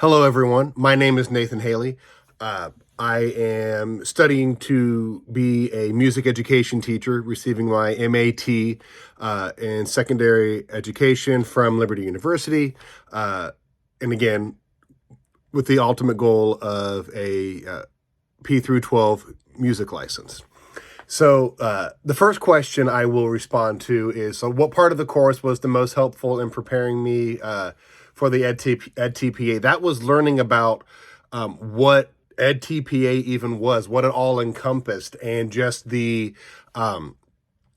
Hello, everyone. My name is Nathan Haley. I am studying to be a music education teacher, receiving my MAT in secondary education from Liberty University. And again, with the ultimate goal of a P through 12 music license. So the first question I will respond to is, so what part of the course was the most helpful in preparing me for the EdTPA? That was learning about what EdTPA even was, what it all encompassed, and just the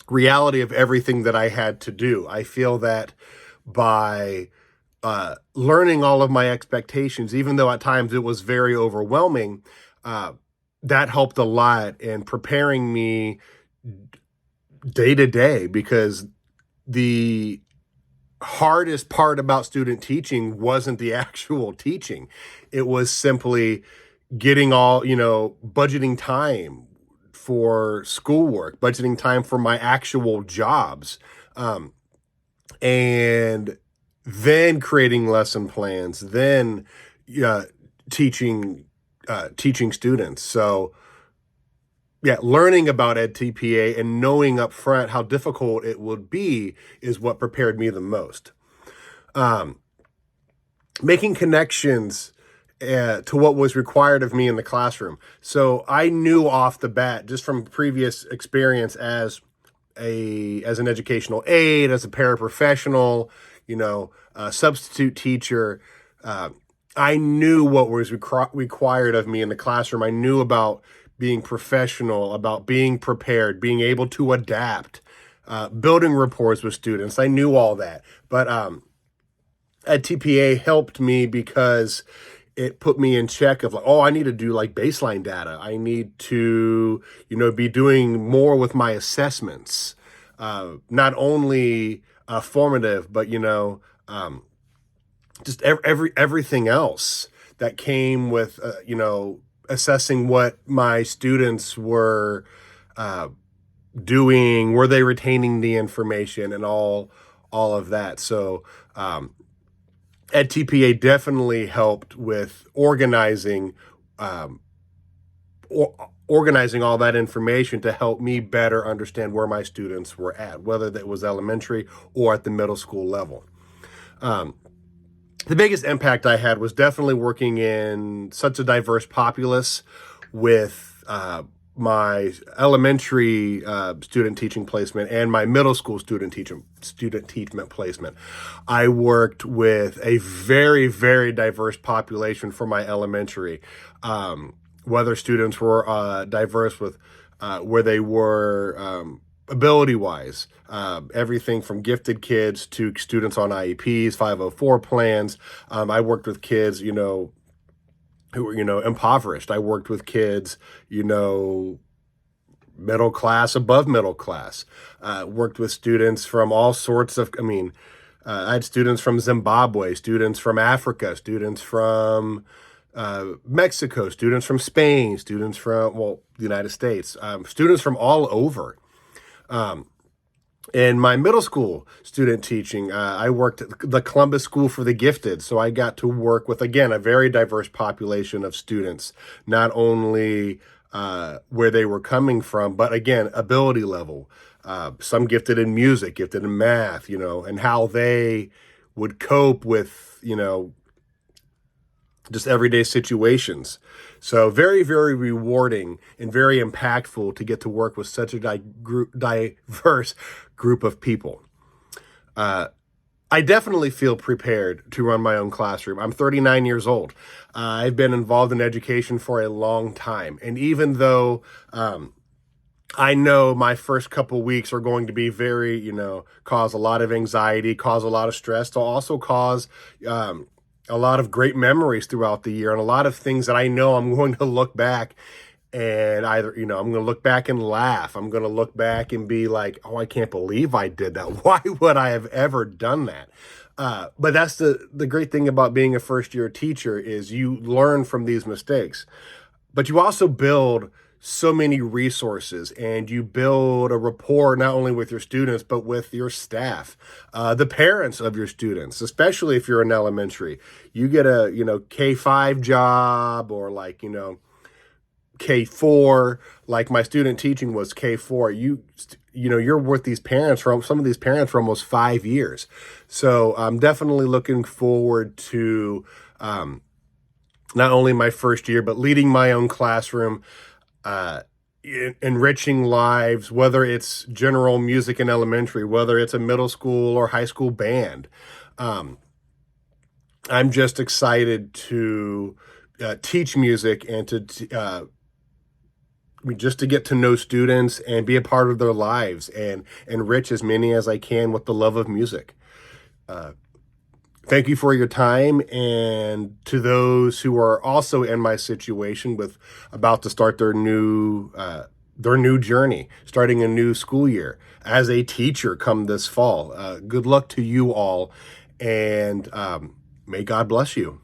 reality of everything that I had to do. I feel that by learning all of my expectations, even though at times it was very overwhelming, that helped a lot in preparing me day to day, because the hardest part about student teaching wasn't the actual teaching. It was simply getting budgeting time for schoolwork, budgeting time for my actual jobs, and then creating lesson plans, then teaching students. So yeah, learning about EdTPA and knowing up front how difficult it would be is what prepared me the most. Making connections to what was required of me in the classroom. So I knew off the bat, just from previous experience as an educational aide, as a paraprofessional, a substitute teacher, I knew what was required of me in the classroom. I knew about being professional, about being prepared, being able to adapt, building rapport with students. I knew all that. But EdTPA helped me because it put me in check of like, oh, I need to do like baseline data. I need to, be doing more with my assessments, not only formative, but, just everything else that came with, assessing what my students were doing, were they retaining the information, and all of that. So EdTPA definitely helped with organizing all that information to help me better understand where my students were at, whether that was elementary or at the middle school level. The biggest impact I had was definitely working in such a diverse populace with my elementary student teaching placement and my middle school student teachment placement. I worked with a very, very diverse population for my elementary, whether students were diverse with where they were ability-wise, everything from gifted kids to students on IEPs, 504 plans. I worked with kids, who were, impoverished. I worked with kids, middle class, above middle class. Worked with students from all sorts of, I had students from Zimbabwe, students from Africa, students from Mexico, students from Spain, students from, the United States, students from all over. In my middle school student teaching, I worked at the Columbus School for the Gifted. So I got to work with, again, a very diverse population of students, not only where they were coming from, but again, ability level. Some gifted in music, gifted in math, and how they would cope with, just everyday situations. So very, very rewarding and very impactful to get to work with such a diverse group of people. I definitely feel prepared to run my own classroom. I'm 39 years old. I've been involved in education for a long time. And even though I know my first couple weeks are going to be very, cause a lot of anxiety, cause a lot of stress, to also cause a lot of great memories throughout the year, and a lot of things that I know I'm going to look back and either, I'm going to look back and laugh. I'm going to look back and be like, oh, I can't believe I did that. Why would I have ever done that? But that's the great thing about being a first year teacher, is you learn from these mistakes, but you also build so many resources, and you build a rapport not only with your students but with your staff, the parents of your students, especially if you're in elementary. You get a K-5 job, or like K-4, like my student teaching was K-4. You're with these parents for some of these parents for almost 5 years. So I'm definitely looking forward to not only my first year, but leading my own classroom, uh, enriching lives, whether it's general music in elementary, whether it's a middle school or high school band. Um, I'm just excited to teach music, and just to get to know students and be a part of their lives and enrich as many as I can with the love of music. Thank you for your time, and to those who are also in my situation with about to start their new journey, starting a new school year as a teacher come this fall. Good luck to you all, and may God bless you.